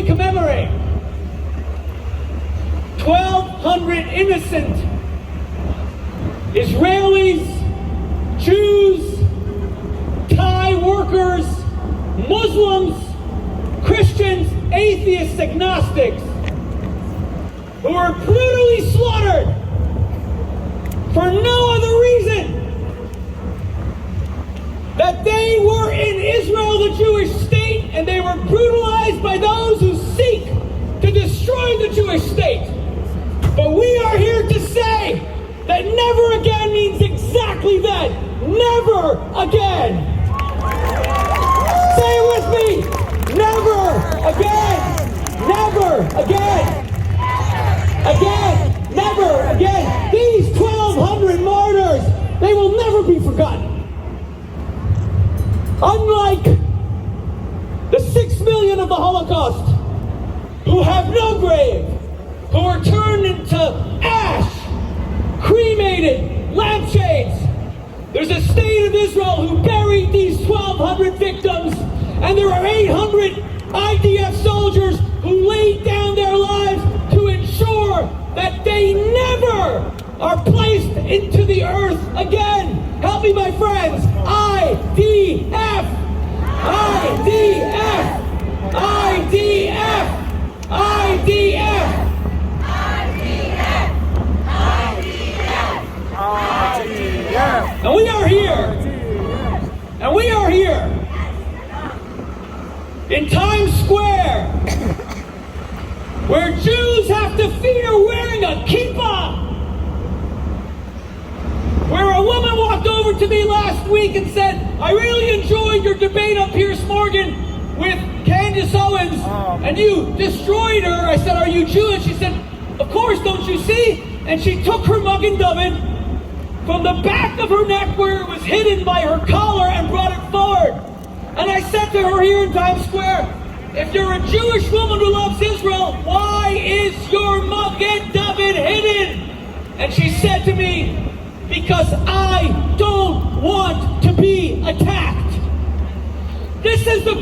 commemorate 1,200 innocent Israelis, Jews, Thai workers, Muslims, Christians, atheists, agnostics, who were brutally slaughtered for no other reason that they were in Israel, the Jewish state, and they were brutalized by those who seek to destroy the Jewish state. But we are here to say that never again means exactly that. Never again. Say it with me. Never again. Never again. Again. Never again. These 1,200 martyrs, they will never be forgotten. Unlike the 6 million of the Holocaust who have no grave, who were turned into ash, cremated, lampshades, there's a state of Israel who buried these 1,200 victims, and there are 800 IDF soldiers who laid down their lives to ensure that they never are placed into the earth again. Help me, my friends. IDF! IDF! IDF! IDF! And we are here. And we are here in Times Square, where Jews have to fear wearing a kippah. Where a woman walked over to me last week and said, I really enjoyed your debate up here, Smorgan, with Candace Owens, and you destroyed her. I said, are you Jewish? She said, of course, don't you see? And she took her Magen David from the back of her neck where it was hidden by her collar and brought it forward. And I said to her here in Times Square, if you're a Jewish woman who loves Israel, why is your Magen David hidden? And she said to me, because I don't want to be attacked. This is the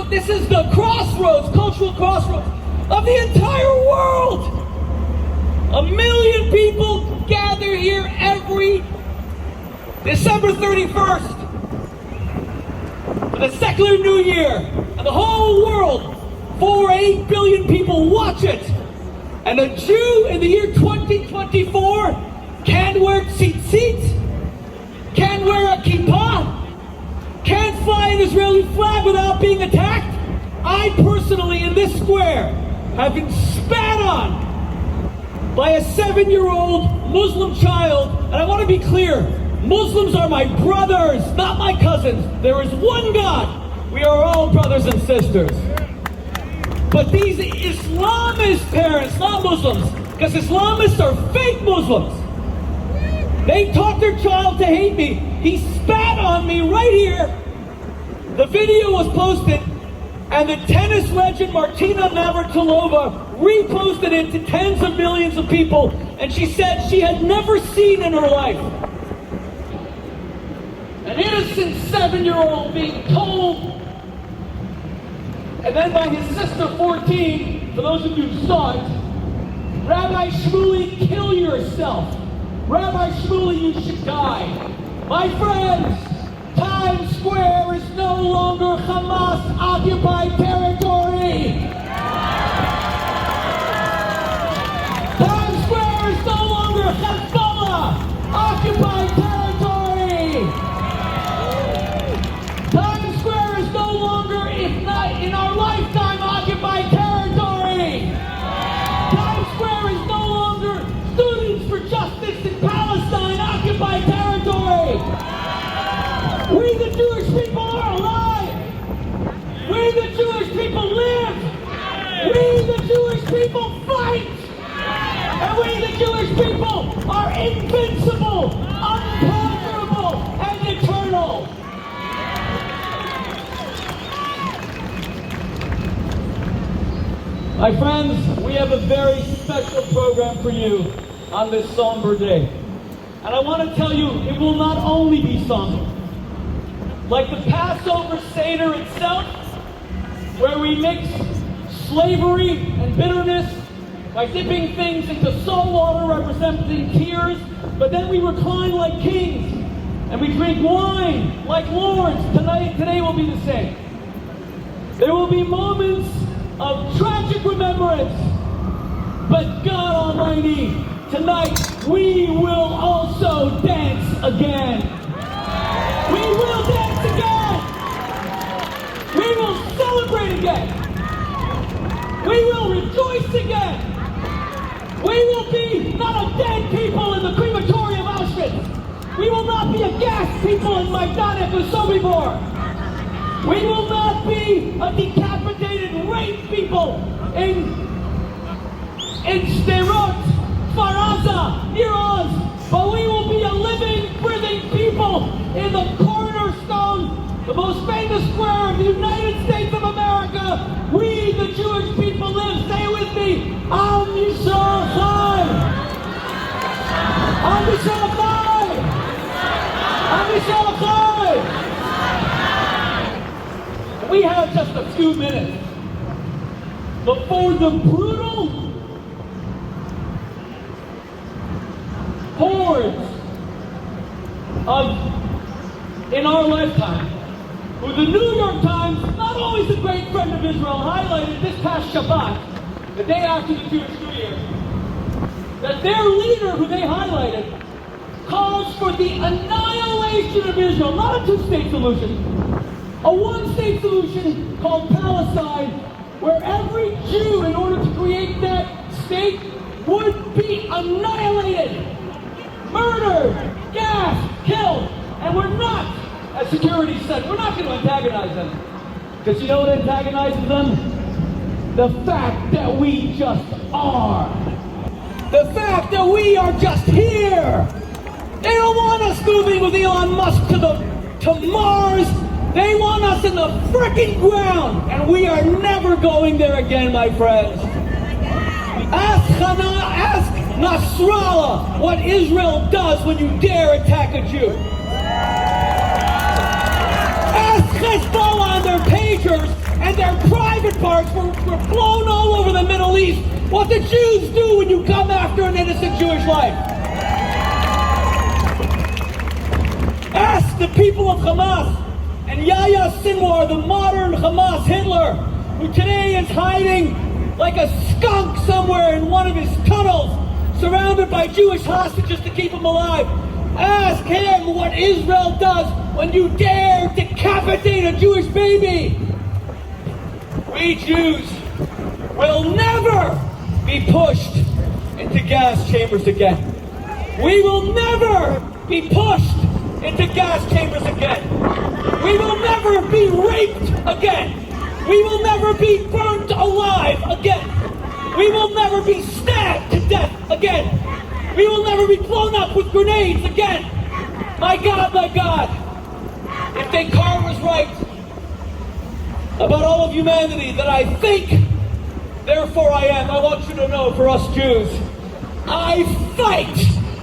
this is the crossroads, cultural crossroads of the entire world. 1 million people gather here every December 31st for the secular New Year, and the whole world, 8 billion people watch it. And a Jew in the year 2024 can't wear tzitzit, can't wear a kippah, can't fly an Israeli flag without being attacked. I personally, in this square, have been spat on by a 7-year-old Muslim child. And I want to be clear, Muslims are my brothers, not my cousins. There is one God. We are all brothers and sisters. But these Islamist parents, not Muslims, because Islamists are fake Muslims. They taught their child to hate me. He spat on me right here. The video was posted, and the tennis legend Martina Navratilova reposted it to tens of millions of people, and she said she had never seen in her life an innocent 7-year-old being told, and then by his sister 14, for those of you who saw it, Rabbi Shmuley, kill yourself. Rabbi Shmuley, you should die. My friends, Times Square is no longer Hamas-occupied territory. Times Square is no longer Hezbollah-occupied territory. Times Square is no longer, if not in our lifetime, occupied territory. Times Square is no longer Students for Justice in Palestine occupied territory. We the Jewish people are alive. We the Jewish people live. We the Jewish people fight. And we the Jewish people are invincible, unconquerable, and eternal. My friends, we have a very special program for you on this somber day. And I want to tell you, it will not only be somber. Like the Passover Seder itself, where we mix slavery and bitterness, by dipping things into salt water representing tears, but then we recline like kings, and we drink wine like lords. Today will be the same. There will be moments of tragic remembrance, but God Almighty, tonight we will also dance again. We will dance again. We will celebrate again. We will rejoice again. We will be not a dead people in the crematory of Auschwitz. We will not be a gassed people in Majdanek or Sobibor. We will not be a decapitated, raped people in Sderot, Faraza, Neurons, but we will be a living, breathing people in the cornerstone, the most famous square of the United States of America. We, the Jewish people, live. Say with me, Am Yisrael Chai! Am Yisrael Chai! Am Yisrael Chai! We have just a few minutes before the brutal hordes in our lifetime, who the New York Times, not always a great friend of Israel, highlighted this past Shabbat, the day after the Jewish New Year, that their leader, who they highlighted, calls for the annihilation of Israel, not a two-state solution, a one-state solution called Palestine, where every Jew, in order to create that state, would be annihilated, murdered, gassed, killed. And we're not, as security said, we're not going to antagonize them. Because you know what antagonizes them? The fact that we just are. The fact that we are just here. They don't want us moving with Elon Musk to Mars. They want us in the frickin' ground, and we are never going there again, my friends. Ask Nasrallah what Israel does when you dare attack a Jew. Ask Hezbollah and their pagers and their private parts were blown all over the Middle East what the Jews do when you come after an innocent Jewish life. Ask the people of Hamas and Yahya Sinwar, the modern Hamas Hitler, who today is hiding like a skunk somewhere in one of his tunnels, surrounded by Jewish hostages to keep him alive. Ask him what Israel does when you dare decapitate a Jewish baby. We Jews will never be pushed into gas chambers again. We will never be pushed into gas chambers again. We will never be raped again. We will never be burnt alive again. We will never be stabbed to death again. We will never be blown up with grenades again. My God, if Descartes was right about all of humanity, that I think, therefore I am, I want you to know, for us Jews, I fight,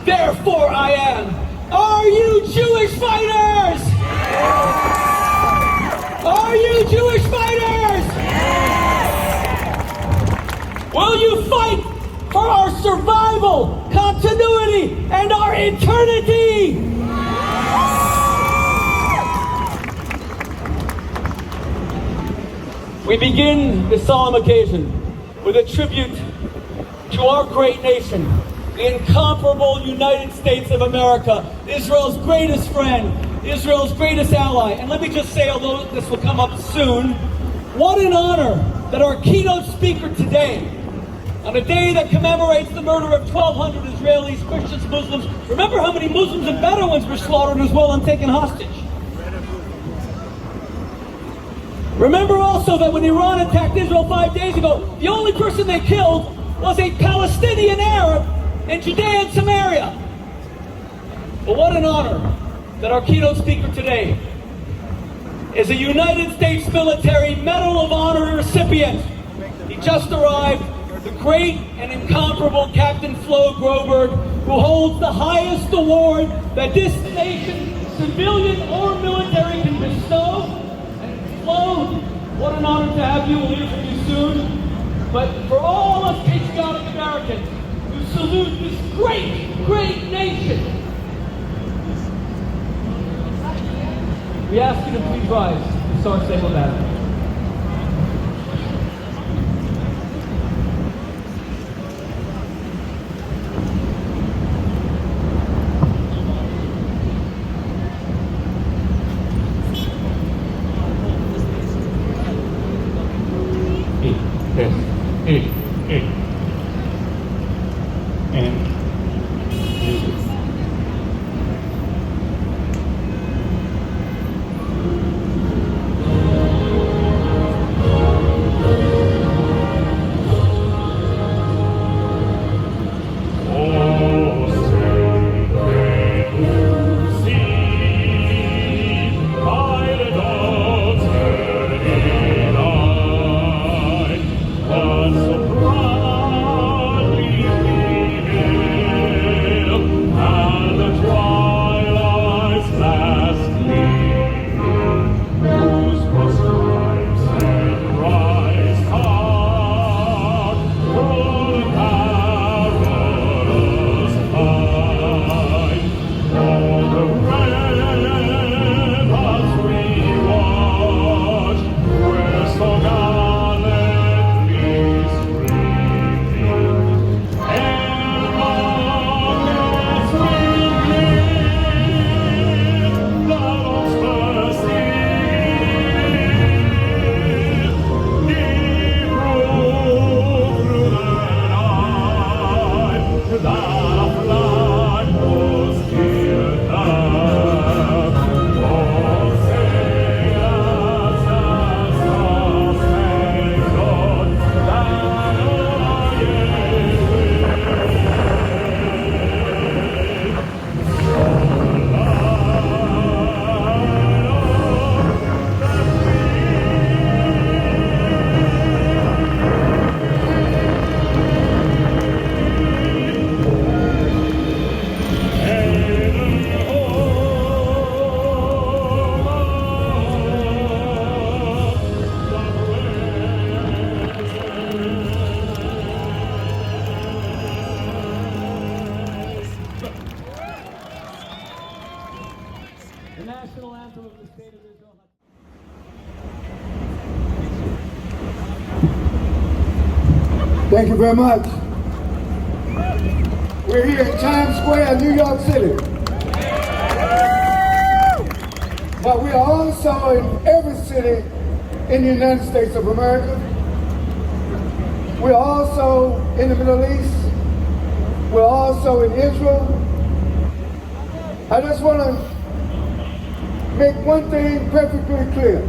therefore I am. Are you Jewish fighters? Are you Jewish fighters? Will you fight for our survival, continuity, and our eternity? We begin this solemn occasion with a tribute to our great nation, the incomparable United States of America, Israel's greatest friend, Israel's greatest ally. And let me just say, although this will come up soon, what an honor that our keynote speaker today, on a day that commemorates the murder of 1,200 Israelis, Christians, Muslims. Remember how many Muslims and Bedouins were slaughtered as well and taken hostage. Remember also that when Iran attacked Israel 5 days ago, the only person they killed was a Palestinian Arab in Judea and Samaria. But what an honor that our keynote speaker today is a United States Military Medal of Honor recipient. He just arrived, the great and incomparable Captain Florent Groberg, who holds the highest award that this nation, civilian or military, can bestow. And Flo, what an honor to have you. We'll hear from you soon. but for all us patriotic Americans who salute this great, great nation, we ask you to please rise to start Sacred Battle. Thank you very much. We're here in Times Square, New York City. But we are also in every city in the United States of America. We're also in the Middle East. We're also in Israel. I just want to make one thing perfectly clear.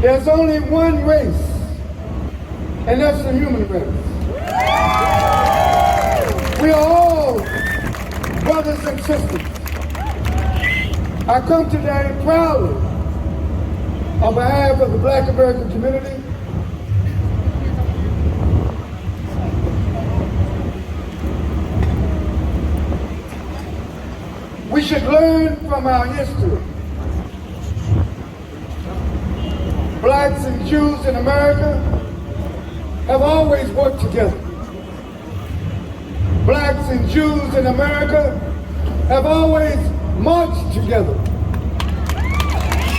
There's only one race, and that's the human race. We are all brothers and sisters. I come today proudly on behalf of the Black American community we should learn from our history. Blacks and Jews in America have always worked together. Blacks and Jews in America have always marched together.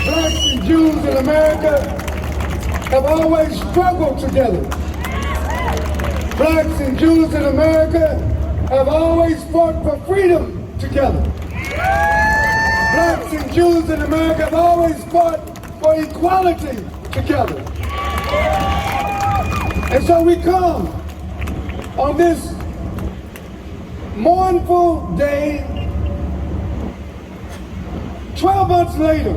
Blacks and Jews in America have always struggled together. Blacks and Jews in America have always fought for freedom together. Blacks and Jews in America have always fought for equality together. And so we come on this mournful day, 12 months later,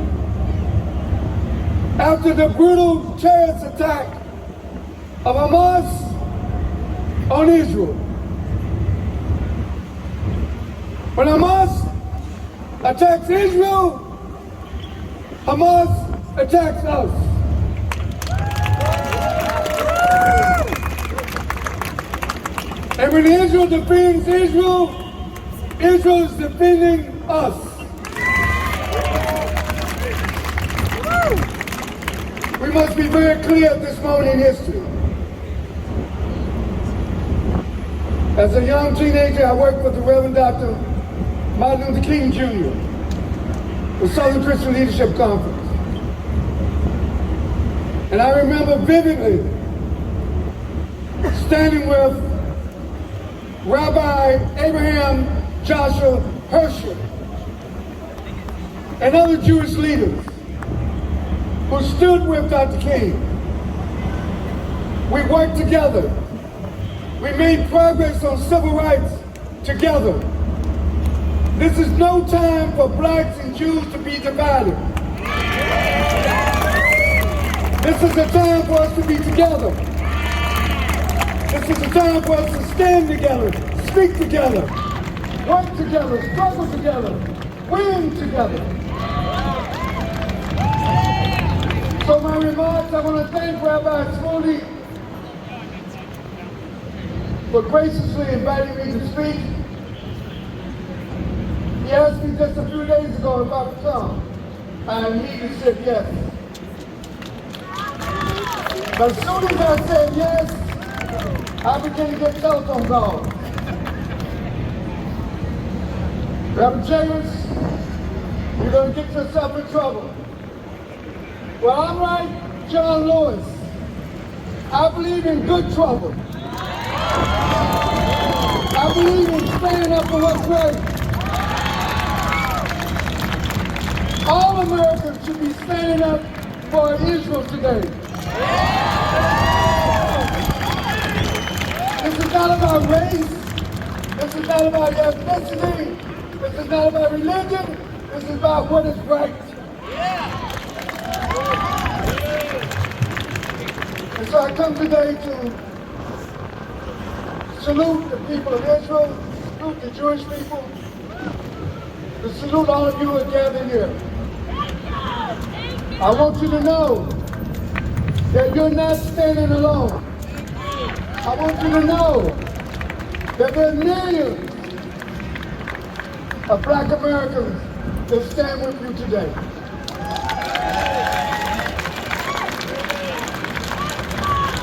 after the brutal terrorist attack of Hamas on Israel. When Hamas attacks Israel, Hamas attacks us. And when Israel defends Israel, Israel is defending us. We must be very clear at this moment in history. As a young teenager, I worked with the Reverend Dr. Martin Luther King Jr., the Southern Christian Leadership Conference. And I remember vividly standing with Rabbi Abraham Joshua Herschel and other Jewish leaders who stood with Dr. King. We worked together. We made progress on civil rights together. This is no time for blacks and Jews to be divided. This is a time for us to be together. This is a time for us to stand together, speak together, work together, struggle together, win together. So my remarks, I want to thank Rabbi Shmuley for graciously inviting me to speak. He asked me just a few days ago if I would come. I immediately said yes. But as soon as I said yes, I began to get telephone calls. Rabbi James, you're going to get yourself in trouble. Well, I'm like John Lewis. I believe in good trouble. I believe in standing up for what's right. All Americans should be standing up for Israel today. This is not about race. This is not about ethnicity. This is not about religion. This is about what is right. And so I come today to salute the people of Israel, salute the Jewish people, to salute all of you who are gathered here. I want you to know that you're not standing alone. I want you to know that there are millions of black Americans that stand with you today.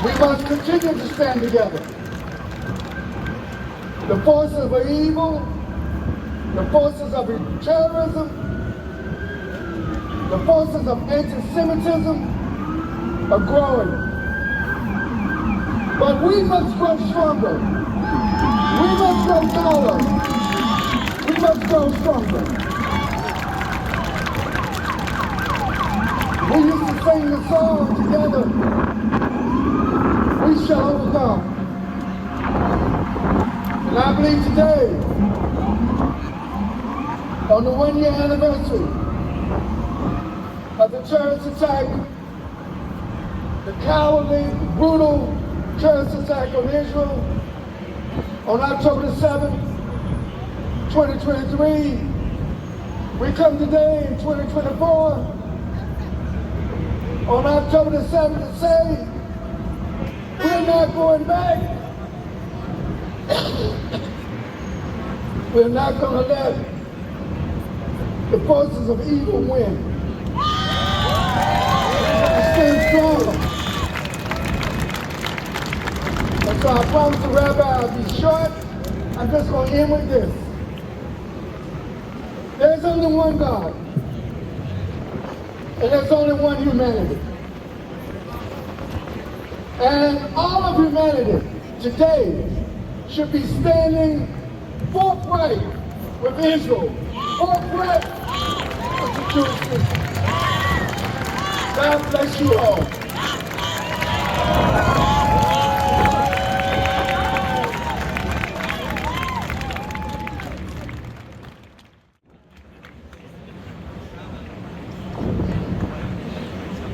We must continue to stand together. The forces of evil, the forces of terrorism, the forces of anti-Semitism are growing. But we must grow stronger. We must grow taller. We must grow stronger. We used to sing the song together, we shall overcome. And I believe today, on the 1-year anniversary of the terrorist attack, the cowardly, brutal terrorist attack on Israel on October the 7th, 2023, we come today in 2024 on October the 7th to say, we're not going back. We're not going to let the forces of evil win. We stand stronger. And so I promise the Rabbi I'll be short. I'm just going to end with this. There's only one God. And there's only one humanity. And all of humanity today should be standing forthright with Israel, forthright with the Jewish people. God bless you all.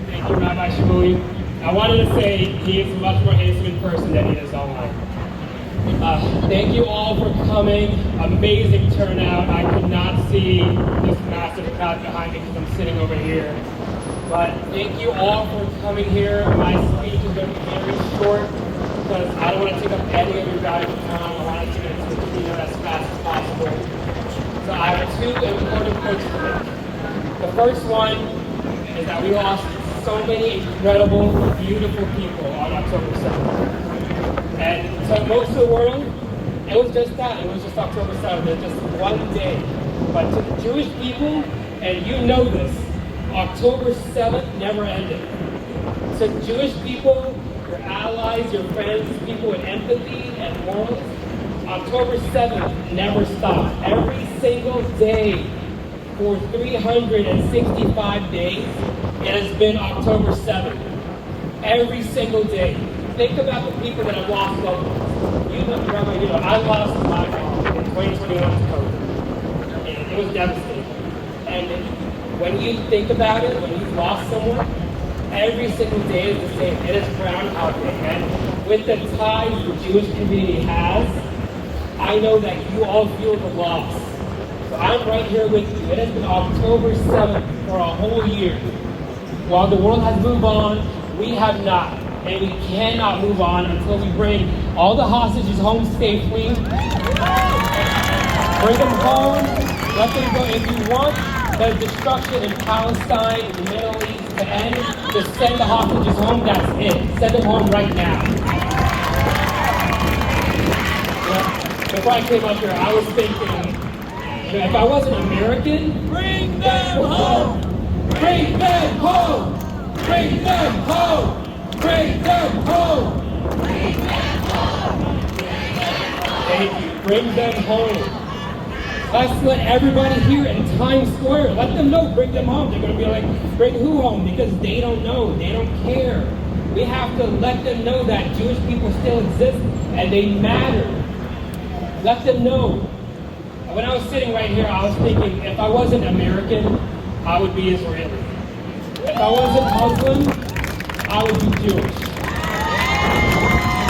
Thank you, Rabbi Shmuley. I wanted to say he is a much more handsome person than he is online. Thank you all for coming. Amazing turnout. I could not see this massive crowd behind me because I'm sitting over here. But thank you all for coming here. My speech is going to be very short because I don't want to take up any of your valuable time. I want to get into the keynote as fast as possible. So I have two important points to make. The first one is that we lost so many incredible, beautiful people on October 7th. And to most of the world, it was just that. It was just October 7th. It was just one day. But to the Jewish people, and you know this, October 7th never ended. So Jewish people, your allies, your friends, people with empathy and morals, October 7th never stopped. Every single day for 365 days, it has been October 7th. Every single day. Think about the people that have lost loved ones. You know, Rabbi, you know, I lost my mom in 2021 to COVID. And it was devastating. And when you think about it, when you've lost someone, every single day is the same. It is Groundhog Day. And with the ties the Jewish community has, I know that you all feel the loss. So I'm right here with you. It has been October 7th for a whole year. While the world has moved on, we have not. And we cannot move on until we bring all the hostages home safely. Bring them home. Let them go. If you want the destruction in Palestine, in the Middle East to end, just send the hostages home. That's it. Send them home right now. Before I came up here, I was thinking, if I wasn't American, Bring them home! bring them home! Bring them home! Bring them home! Thank you. Bring them home. Let's let everybody here in Times Square, let them know, bring them home. They're going to be like, bring who home? Because they don't know. They don't care. We have to let them know that Jewish people still exist and they matter. Let them know. When I was sitting right here, I was thinking, if I wasn't American, I would be Israeli. If I wasn't Muslim, I would be Jewish.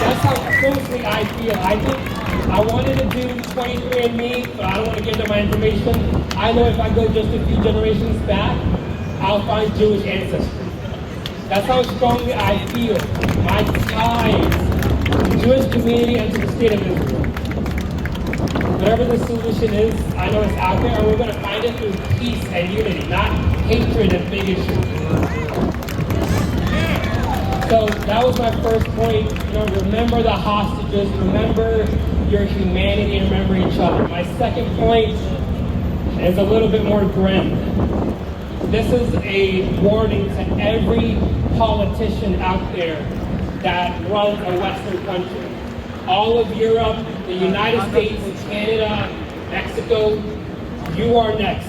That's how closely I feel. I think I wanted to do 23andMe, but I don't want to give them my information. I know if I go just a few generations back, I'll find Jewish ancestry. That's how strongly I feel. My ties to the Jewish community and to the state of Israel. Whatever the solution is, I know it's out there, and we're going to find it through peace and unity, not hatred and bigotry. So that was my first point. You know, remember the hostages, remember your humanity, and remember each other. My second point is a little bit more grim. This is a warning to every politician out there that runs a Western country. All of Europe, the United States, Canada, Mexico, you are next.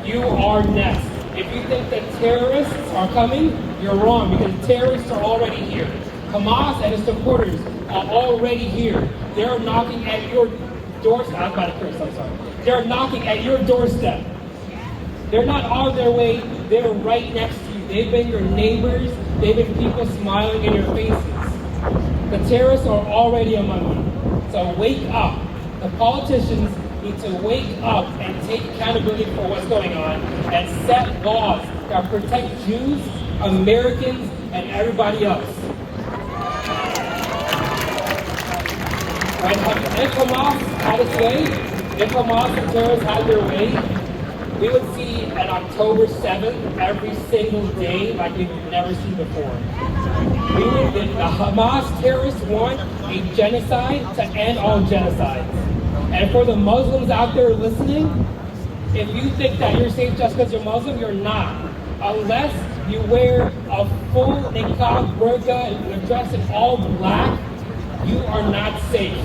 You are next. If you think that terrorists are coming, you're wrong, because terrorists are already here. Hamas and its supporters are already here. They're knocking at your doorstep. I was about to curse, I'm sorry. They're knocking at your doorstep. They're not on their way, they're right next to you. They've been your neighbors, they've been people smiling in your faces. The terrorists are already among you. So wake up. The politicians need to wake up and take accountability for what's going on and set laws that protect Jews, Americans, and everybody else. If Hamas had its way, if Hamas and terrorists had their way, we would see an October 7th every single day like we've never seen before. The Hamas terrorists want a genocide to end all genocides. And for the Muslims out there listening, if you think that you're safe just because you're Muslim, you're not. Unless you wear a full niqab, burqa, and dress in all black, you are not safe.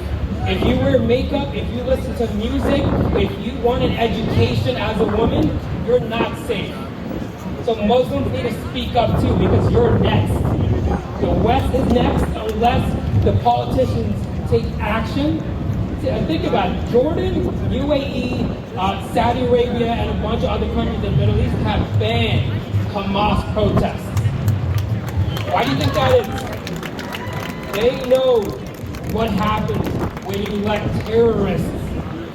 If you wear makeup, if you listen to music, if you want an education as a woman, you're not safe. So Muslims need to speak up too, because you're next. The West is next unless the politicians take action. Think about it. Jordan, UAE, Saudi Arabia, and a bunch of other countries in the Middle East have banned Hamas protests. Why do you think that is? They know what happens when you let terrorists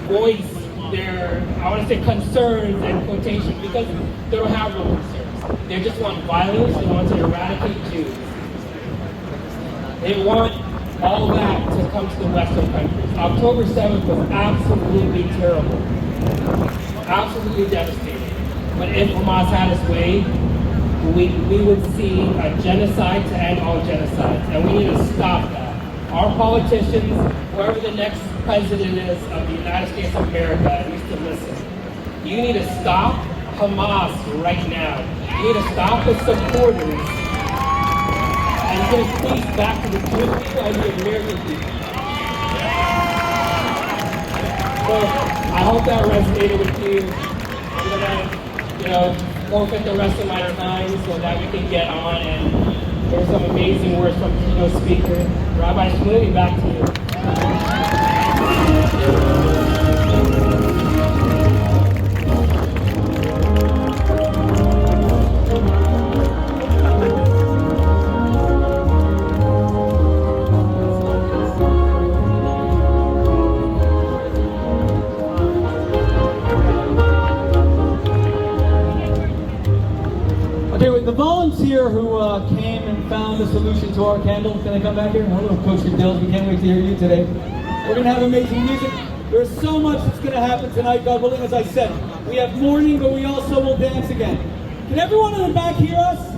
voice their, I want to say, concerns and quotations, because they don't have no concerns. They just want violence. They want to eradicate Jews. They want all that to come to the Western countries. October 7th was absolutely terrible. Absolutely devastating. But if Hamas had its way, we would see a genocide to end all genocides, and we need to stop that. Our politicians, whoever the next president is of the United States of America, needs to listen. You need to stop Hamas right now. You need to stop the supporters and give peace back to the Jewish people and the American people. So I hope that resonated with you. I'm gonna, forfeit the rest of my time so that we can get on and hear some amazing words from keynote speaker. Rabbi Shmuley, back to you. The volunteer who came and found the solution to our candle, can I come back here? Hello, Coach Dills. We can't wait to hear you today. We're going to have amazing music. There's so much that's going to happen tonight, God willing, as I said. We have mourning, but we also will dance again. Can everyone in the back hear us?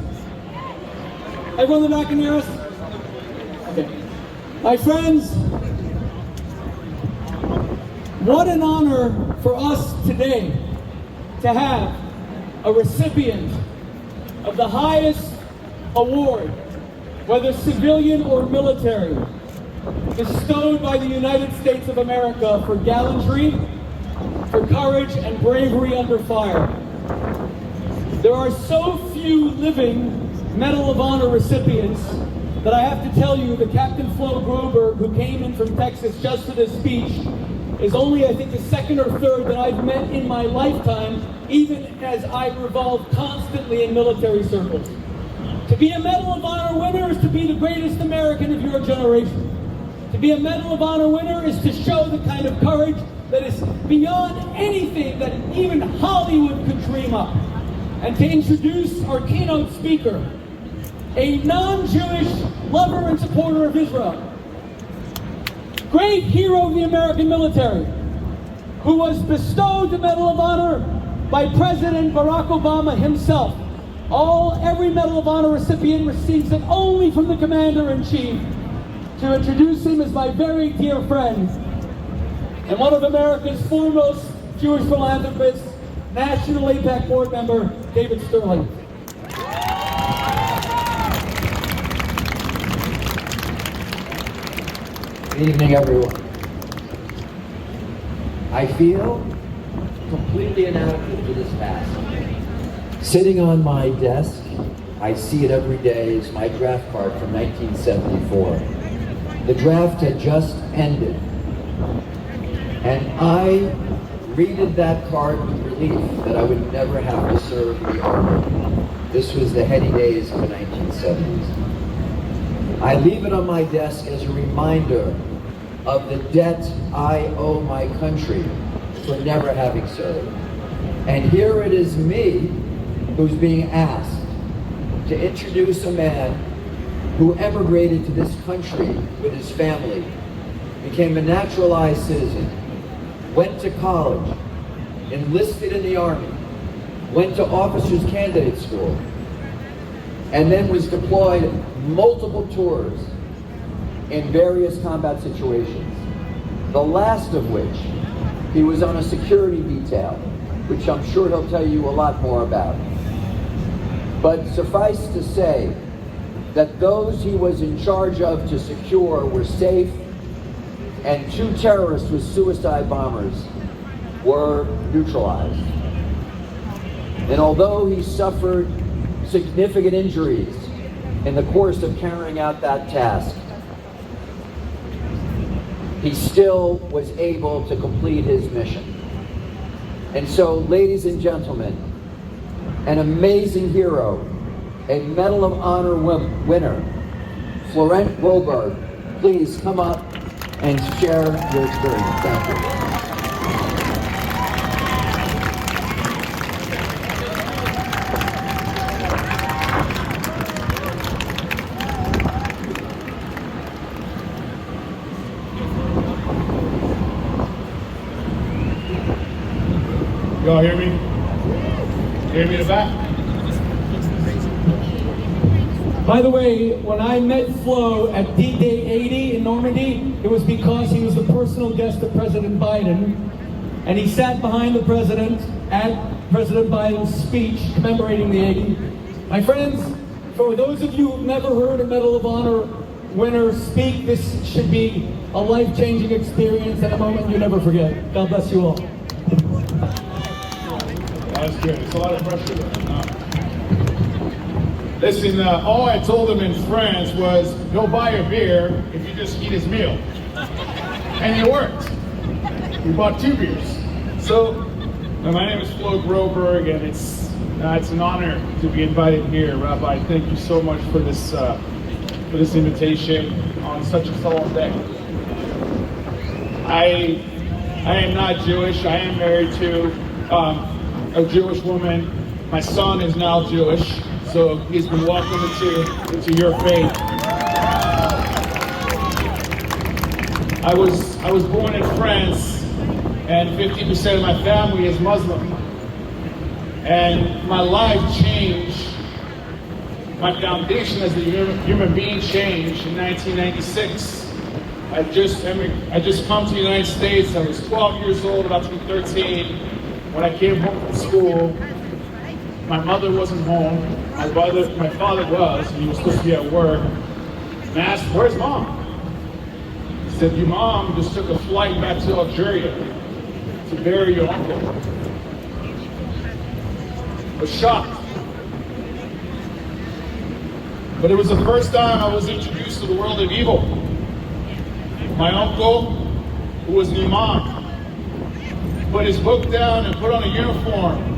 Everyone in the back can hear us? Okay. My friends, what an honor for us today to have a recipient of the highest award, whether civilian or military, bestowed by the United States of America for gallantry, for courage and bravery under fire. There are so few living Medal of Honor recipients that I have to tell you that Captain Florent Groberg, who came in from Texas just for this speech, is only, I think, the second or third that I've met in my lifetime, even as I revolve constantly in military circles. To be a Medal of Honor winner is to be the greatest American of your generation. To be a Medal of Honor winner is to show the kind of courage that is beyond anything that even Hollywood could dream up. And to introduce our keynote speaker, a non-Jewish lover and supporter of Israel, great hero of the American military, who was bestowed the Medal of Honor by President Barack Obama himself. Every Medal of Honor recipient receives it only from the Commander-in-Chief. To introduce him as my very dear friend and one of America's foremost Jewish philanthropists, National AIPAC board member, David Sterling. Good evening, everyone. I feel completely inadequate for this task. Sitting on my desk, I see it every day, is my draft card from 1974. The draft had just ended, and I greeted that card with relief that I would never have to serve in the Army. This was the heady days of the 1970s. I leave it on my desk as a reminder of the debt I owe my country for never having served. And here it is me who's being asked to introduce a man who emigrated to this country with his family, became a naturalized citizen, went to college, enlisted in the Army, went to officers candidate school, and then was deployed multiple tours in various combat situations. The last of which, he was on a security detail, which I'm sure he'll tell you a lot more about. But suffice to say that those he was in charge of to secure were safe, and 2 terrorists with suicide bombers were neutralized. And although he suffered significant injuries in the course of carrying out that task, he still was able to complete his mission. And so, ladies and gentlemen, an amazing hero, a Medal of Honor winner, Florent Groberg, please come up and share your experience. Thank you. Y'all hear me? Hear me in the back? By the way, when I met Flo at D-Day 80 in Normandy, it was because he was the personal guest of President Biden, and he sat behind the president at President Biden's speech commemorating the 80. My friends, for those of you who've never heard a Medal of Honor winner speak, this should be a life-changing experience and a moment you never forget. God bless you all. That's good. It's a lot of pressure there. Listen, all I told him in France was, go buy a beer if you just eat his meal. And it worked. We bought 2 beers. So, my name is Florent Groberg, and it's an honor to be invited here. Rabbi, thank you so much for this invitation on such a solemn day. I am not Jewish. I am married to a Jewish woman. My son is now Jewish, so he's been welcomed into your faith. I was born in France, and 50% of my family is Muslim. And my life changed. My foundation as a human being changed in 1996. I just come to the United States. I was 12 years old, about to be 13. When I came home from school, my mother wasn't home. My father was, and he was supposed to be at work. And I asked, where's mom? He said, your mom just took a flight back to Algeria to bury your uncle. I was shocked. But it was the first time I was introduced to the world of evil. My uncle, who was an imam, put his book down and put on a uniform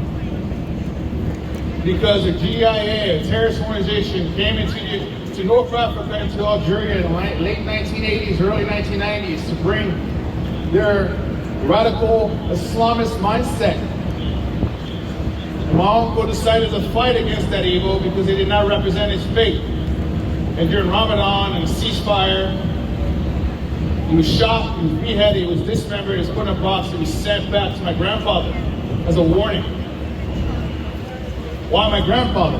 because a GIA, a terrorist organization, came into North Africa, into Algeria in the late 1980s, early 1990s to bring their radical Islamist mindset. And my uncle decided to fight against that evil because they did not represent his faith. And during Ramadan and a ceasefire, he was shot, he was beheaded, he was dismembered, he was put in a box, and he was sent back to my grandfather as a warning. Why my grandfather?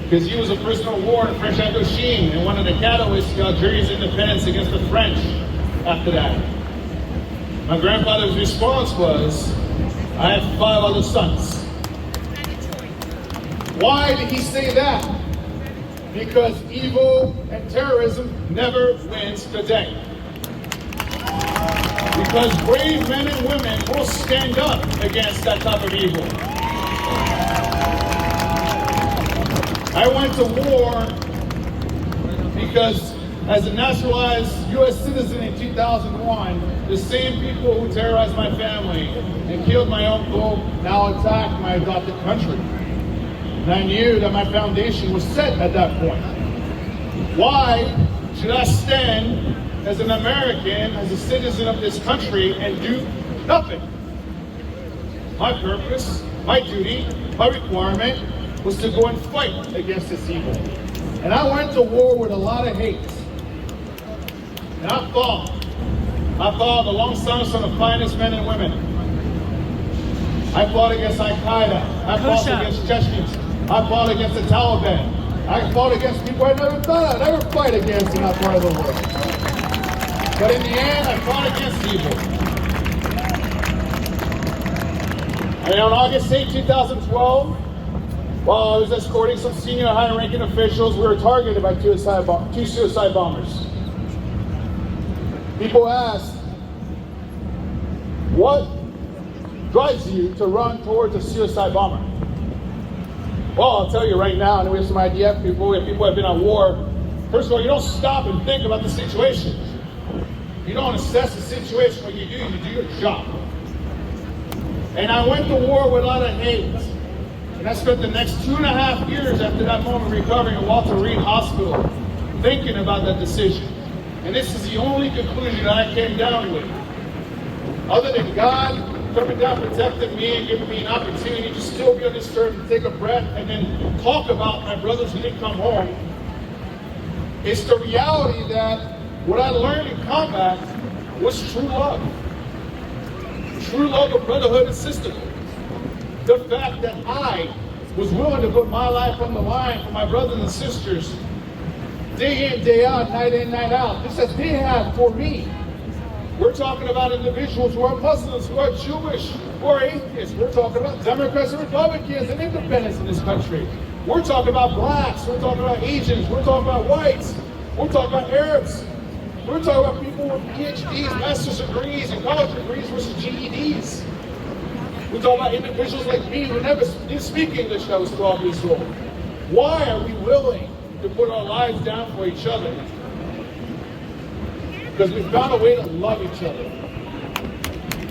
Because he was a prisoner of war in French Indochine and one of the catalysts to Algeria's independence against the French after that. My grandfather's response was, I have 5 other sons. Why did he say that? Because evil and terrorism never wins the day. Because brave men and women will stand up against that type of evil. I went to war because as a naturalized U.S. citizen in 2001, the same people who terrorized my family and killed my uncle now attack my adopted country. And I knew that my foundation was set at that point. Why should I stand as an American, as a citizen of this country, and do nothing? My purpose, my duty, my requirement was to go and fight against this evil. And I went to war with a lot of hate. And I fought alongside some of the finest men and women. I fought against Al-Qaeda. I fought against Chechens. I fought against the Taliban. I fought against people I never thought I'd ever fight against in that part of the world. But in the end, I fought against evil. And on August 8, 2012, while I was escorting some senior high-ranking officials, we were targeted by 2 suicide bombers. People asked, what drives you to run towards a suicide bomber? Well, I'll tell you right now, and we have some IDF people, we have people who have been at war. First of all, you don't stop and think about the situation. You don't assess the situation. What you do your job. And I went to war with a lot of hate. And I spent the next 2.5 years after that moment recovering at Walter Reed Hospital, thinking about that decision. And this is the only conclusion that I came down with. Other than God coming down, protecting me, and giving me an opportunity to still be on this earth and take a breath and then talk about my brothers who didn't come home, it's the reality that what I learned in combat was true love. True love of brotherhood and sisterhood. The fact that I was willing to put my life on the line for my brothers and sisters, day in, day out, night in, night out, just as they have for me. We're talking about individuals who are Muslims, who are Jewish, who are atheists. We're talking about Democrats and Republicans and independents in this country. We're talking about blacks, we're talking about Asians, we're talking about whites, we're talking about Arabs. We're talking about people with PhDs, master's degrees, and college degrees versus GEDs. We're talking about individuals like me who never did speak English that was 12 years old. Why are we willing to put our lives down for each other? Because we found a way to love each other.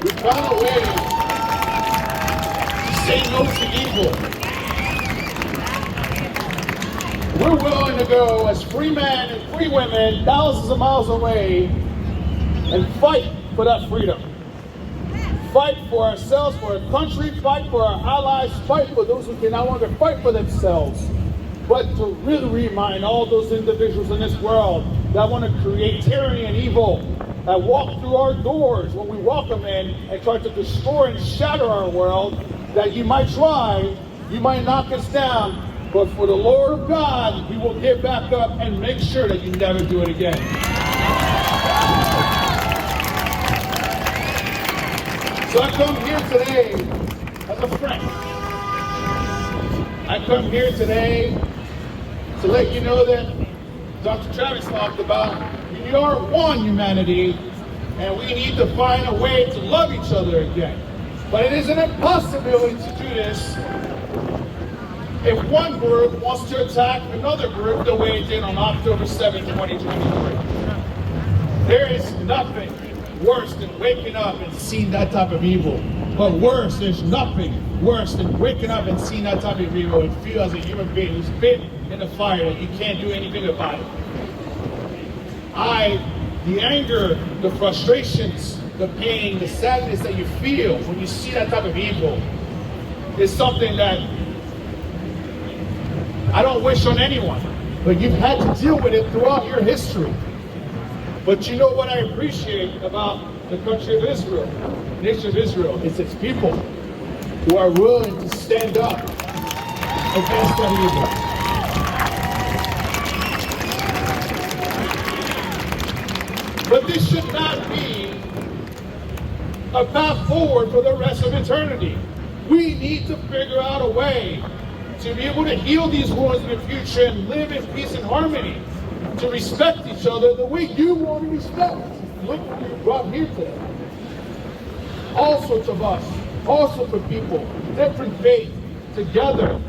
We found a way to say no to evil. We're willing to go as free men and free women thousands of miles away and fight for that freedom. Fight for ourselves, for our country, fight for our allies, fight for those who can no longer fight for themselves, but to really remind all those individuals in this world that want to create tyranny and evil, that walk through our doors when we welcome in and try to destroy and shatter our world, that you might try, you might knock us down, but for the Lord of God, He will get back up and make sure that you never do it again. So I come here today as a friend. I come here today to let you know that Dr. Travis talked about we are one humanity and we need to find a way to love each other again. But it is an impossibility to do this if one group wants to attack another group the way it did on October 7, 2023. There is nothing worse than waking up and seeing that type of evil. But worse, there's nothing worse than waking up and seeing that type of evil and feel as a human being who's been in the fire that you can't do anything about it. The anger, the frustrations, the pain, the sadness that you feel when you see that type of evil is something that I don't wish on anyone, but you've had to deal with it throughout your history. But you know what I appreciate about the country of Israel, the nation of Israel, is its people who are willing to stand up against that evil. But this should not be a path forward for the rest of eternity. We need to figure out a way to be able to heal these wounds in the future and live in peace and harmony, to respect each other the way you want to respect. Look what we brought here today. All sorts of us, all sorts of people, different faith, together,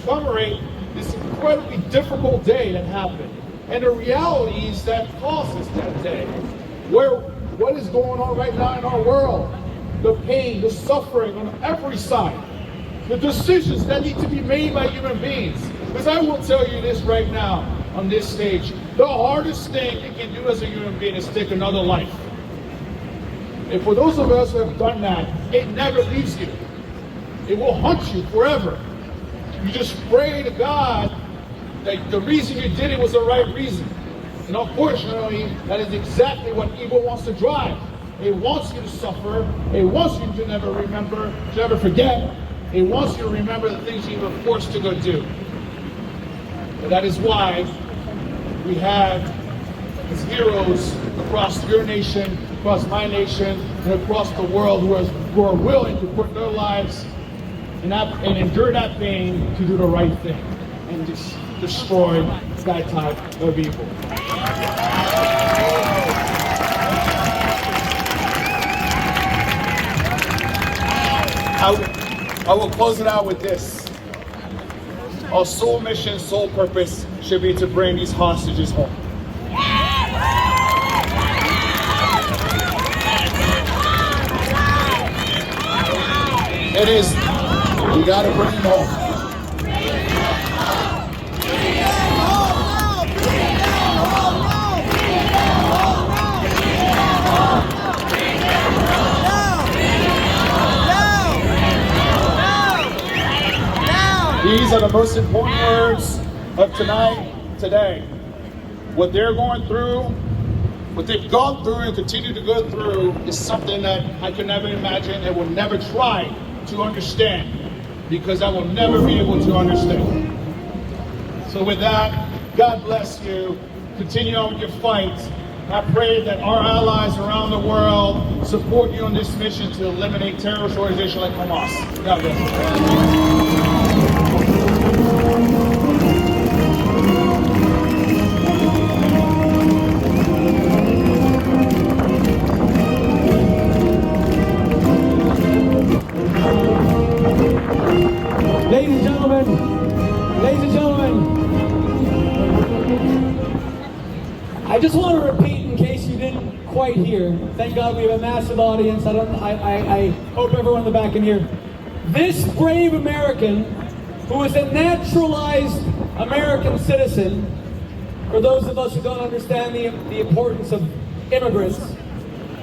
commemorate this incredibly difficult day that happened, and the realities that caused us that day. What is going on right now in our world, the pain, the suffering on every side, the decisions that need to be made by human beings. Because I will tell you this right now on this stage, the hardest thing you can do as a human being is take another life. And for those of us who have done that, it never leaves you. It will haunt you forever. You just pray to God that the reason you did it was the right reason. And unfortunately, that is exactly what evil wants to drive. It wants you to suffer. It wants you to never remember, to never forget. It wants you to remember the things you were forced to go do. And that is why we have these heroes across your nation, across my nation, and across the world who are willing to put their lives and endure that pain to do the right thing and just destroy that type of evil. I will close it out with this. Our sole mission, sole purpose should be to bring these hostages home. It is, you gotta bring them home. These are the most important words of today. What they're going through, what they've gone through and continue to go through is something that I could never imagine and will never try to understand. because I will never be able to understand. So with that, God bless you. Continue on with your fight. I pray that our allies around the world support you on this mission to eliminate terrorist organizations like Hamas. God bless you. Ladies and gentlemen, I just want to repeat in case you didn't quite hear. Thank God we have a massive audience. I hope everyone in the back can hear. This brave American, who is a naturalized American citizen, for those of us who don't understand the importance of immigrants,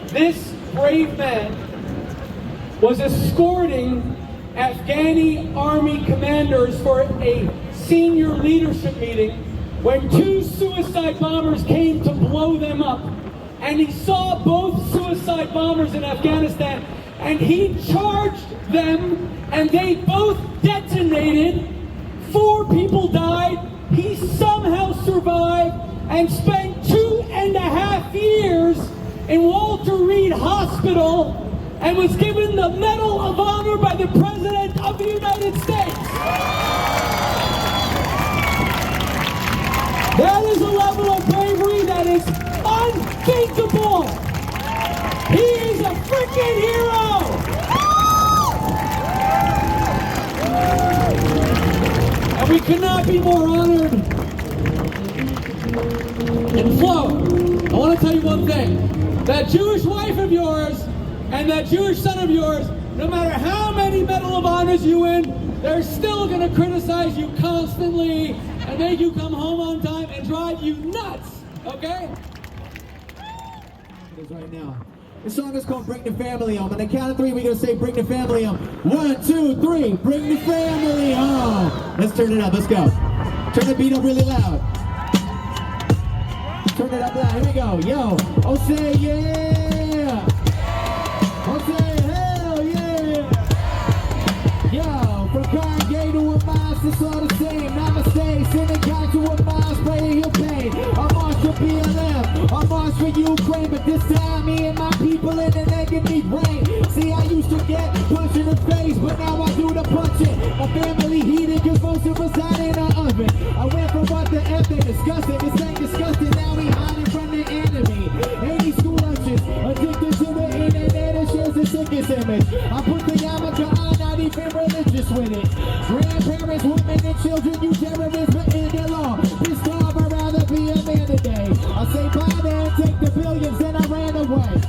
this brave man was escorting Afghani army commanders for a senior leadership meeting when two suicide bombers came to blow them up. And he saw both suicide bombers in Afghanistan, and he charged them, and they both detonated. 4 people died. He somehow survived and spent 2.5 years in Walter Reed Hospital and was given the Medal of Honor by the President of the United States. That is a level of bravery that is unthinkable. He is a freaking hero. And we could not be more honored. And Flo, I want to tell you one thing. That Jewish wife of yours and that Jewish son of yours, no matter how many Medal of Honors you win, they're still going to criticize you constantly and make you come home on time and drive you nuts, okay? Right now. This song is called Bring the Family Home. On the count of 3, we're going to say Bring the Family Home. 1, 2, 3, bring the family home. Let's turn it up, let's go. Turn the beat up really loud. Turn it up loud, here we go. Yo, oh say yeah. Oh say hell yeah. Yo, from Kanye to a Mars, it's all the same. Namaste, sending God to a Mars, praying he'll pay. I'm on for BLM, I'm on for Ukraine, but this time me and my people in the negative brain. See, I used to get punched in the face, but now I do the punching. My family heated, cause most of us out in our oven. I went from what the F they disgusting, this ain't disgusting, now we hiding from the enemy. 80 school lunches, addicted to the internet, and shares the sickest image. I put the yarmulke on, not even religious with it. Grandparents, women, and children, you terrorists, but in the law. This time I'd rather be a man today. I say bye there and take the billions, then I ran away.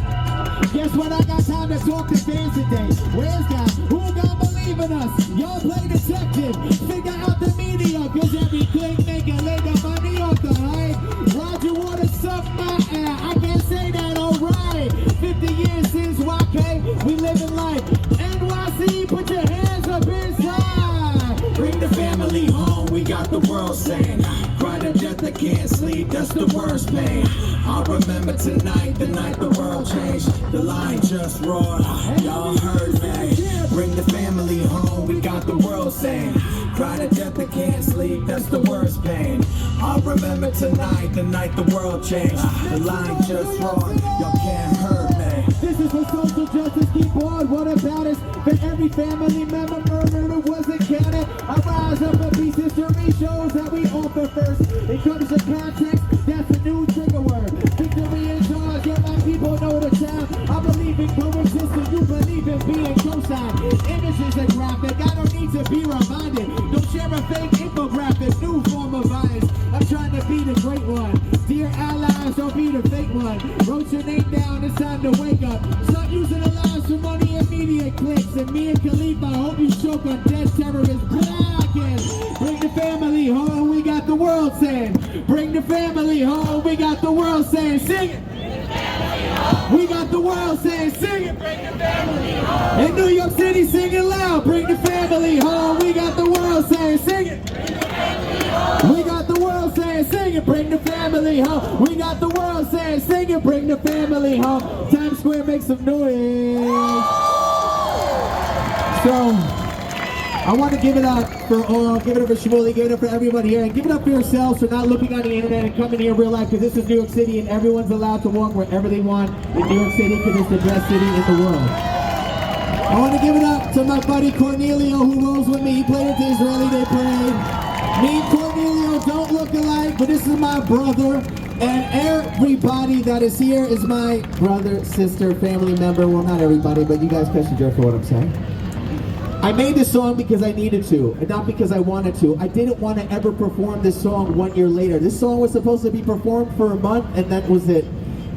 Guess what? I got time to talk to fans today. Where's God? Who gonna believe in us? Y'all play detective. Figure out the media, cause every click make a lay the money off the hype. Roger wanna suck my ass. I can't say that, alright. 50 years since YK, we living life. NYC, put your hands up inside. Bring the family home, we got the world saying. Cry to death, I can't sleep, that's the worst pain. I remember tonight, the night the world changed. The line just roared, y'all heard me. Bring the family home, we got the world saying. Cry to death, I can't sleep, that's the worst pain. I remember tonight, the night the world changed. The line just roared, y'all can't hurt me. This is for social justice, keep on, what about us? For every family member murdered wasn't counted. I rise up and peace history shows that we offer first. It comes to context, that's a new trigger word. Victory is ours, yeah, my people know the sound. I believe in coexistence, you believe in being co-signed. Images are graphic, I don't need to be reminded. Don't share a fake infographic, new form of bias. I'm trying to be the great one. Dear allies, don't be the fake one. Wrote your name down, it's time to wake up. Stop using the lies for money and media clicks. And me and Khalifa, I hope you choke on dead terrorists. Blackest. Bring the family home, we got the world saying. Bring the family home, we got the world saying. Sing it. We got the world saying, sing it. Bring the family home. In New York City, sing it loud. Bring the family home. We got the world saying, sing it. Bring the family home. We got the world saying, sing it. Bring the family home. We got the world saying, sing it. Bring the family home. Times Square, make some noise. So, I want to give it up for Oral, give it up for Shmuley, give it up for everyone here, and give it up for yourselves for not looking on the internet and coming here in real life, because this is New York City and everyone's allowed to walk wherever they want in New York City because it's the best city in the world. I want to give it up to my buddy Cornelio who rolls with me. He played at the Israeli Day Parade. Me and Cornelio don't look alike, but this is my brother. And everybody that is here is my brother, sister, family member. Well, not everybody, but you guys catch the joke for what I'm saying. I made this song because I needed to, and not because I wanted to. I didn't want to ever perform this song 1 year later. This song was supposed to be performed for a month, and that was it.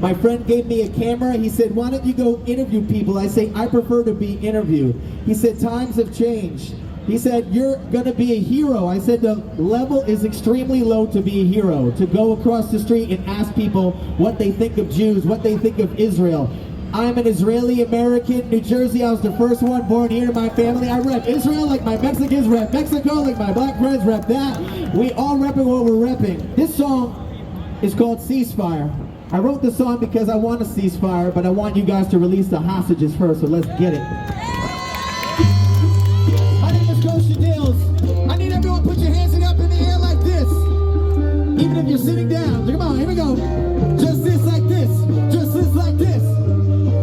My friend gave me a camera. He said, why don't you go interview people? I say, I prefer to be interviewed. He said, times have changed. He said, you're going to be a hero. I said, the level is extremely low to be a hero, to go across the street and ask people what they think of Jews, what they think of Israel. I'm an Israeli American, New Jersey. I was the first one born here in my family. I rep Israel like my Mexicans rep Mexico, like my black friends rep that. We all repping what we're repping. This song is called Ceasefire. I wrote this song because I want a ceasefire, but I want you guys to release the hostages first, so let's get it. My name is Kosher Dills. I need everyone to put your hands up in the air like this. Even if you're sitting down. Come on, here we go. Just this like this. Just this like this.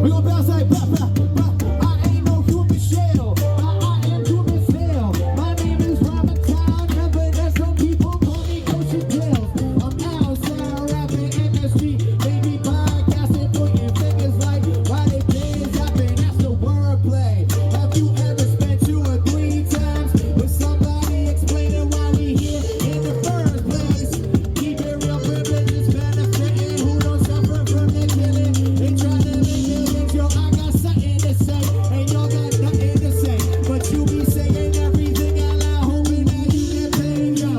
We gon' bounce like blah, blah, blah. I ain't no human shell, but I am human cell. My name is Ramadan, never let some people call me Kosher Dills. I'm outside rapping in the street, baby podcasting, pointing fingers like why they play is rapping. That's the wordplay. Have you ever spent 2 or 3 times with somebody explaining why we here in the first place? Keep it real, privilege is benefiting who don't suffer from the killing. They try to make it. Yo, I got something to say, and y'all got nothing to say. But you be saying everything out loud, hoping that you get paid, yo.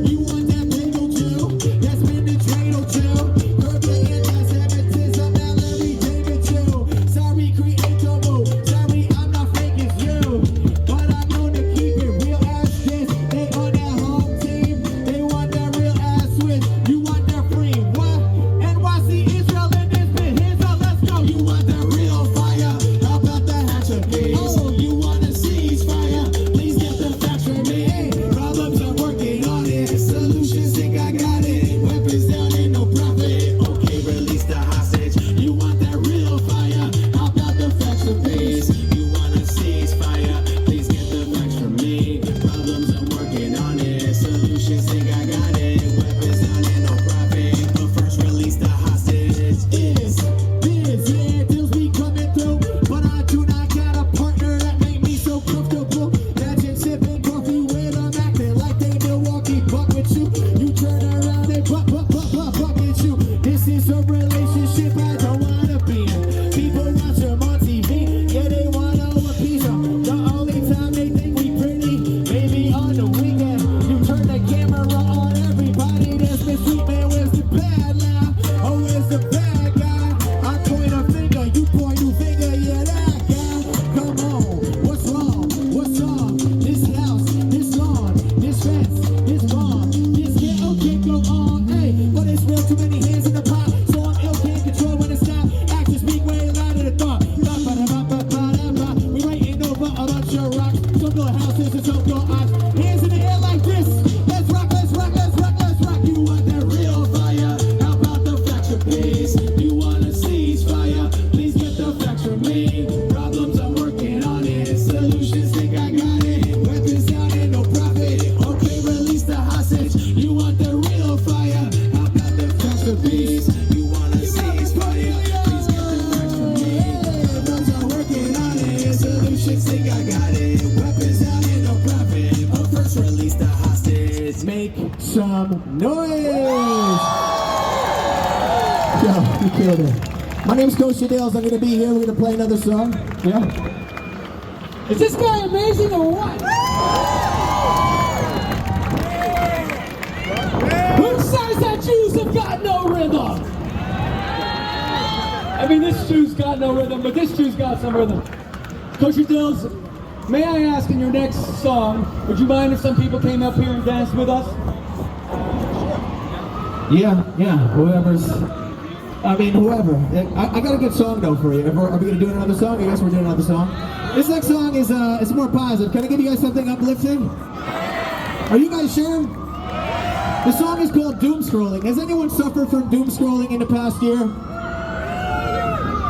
You want that bagel too? That's been the dreidel too. Curb the anti-Semitism, now let me David too. Sorry, creator move. Sorry, I'm not fake as you. But I'm gonna keep it real as this. They on that home team. They want that real ass switch. You want that free what? NYC Israel in this bit. Hands up, let's go. You want that real fire? How about the hatch of peace? Oh, you want a ceasefire? Please get the facts from me. Problems, I'm working on it. Solutions, think I got it. Weapons down, ain't no profit. Okay, release the hostage. You want that real fire? How about the facts of peace? You want a ceasefire? Please get the facts from me. Problems, I'm working on it. Solutions, think I got it. Weapons down, ain't no profit. But first, release the hostage. Is this yeah, deals be coming through, but I do not got a partner that make me so comfortable. Imagine sipping coffee with them, acting like they Milwaukee buck with you. You turn around and buck at you. This is a relationship I don't wanna be in. People watch them on TV, yeah, they wanna appease them. The only time they think we pretty, maybe on the weekend. You turn the camera on everybody that's been sweet, man. Where's the bad laugh? Oh, where's the bad guy? I point a finger, you point your finger, yeah, that guy. Come on, what's wrong? What's wrong? This house, this lawn, this fence, this barn, this ghetto can't go on, hey. But it's real too many hands in the pot, so I'm ill, can't control when it's not. Actions speak way louder than thought. We waiting over a bunch of rocks. Some build houses and some build ox. Hands in the air like this. Let's rock, let's rock, let's rock, let's rock. You want that real fire? How about the facts of peace? You want a ceasefire? Please get the facts from me. Problems, I'm working on it. Solutions, think I got it. Weapons down, ain't no profit. Okay, release the hostage. You want the real fire? How about the facts of peace? You want a ceasefire? Please get the facts from me. Problems, I'm working on it. Solutions, think I got it. Weapons down, ain't no profit. But first, release the hostage. Make some noise! Yo, you killed it. My name's Kosher Dills. I'm going to be here. We're going to play another song. Yeah? Is this guy amazing or what? Who says that Jews have got no rhythm? I mean, this Jew's got no rhythm, but this Jew's got some rhythm. Kosher Dills, may I ask in your next song, would you mind if some people came up here and danced with us? Yeah, whoever's I mean, whoever. I got a good song though for you. Are we gonna do another song? I guess we're doing another song. This next song is it's more positive. Can I give you guys something uplifting? Are you guys sure? The song is called Doom Scrolling. Has anyone suffered from doom scrolling in the past year?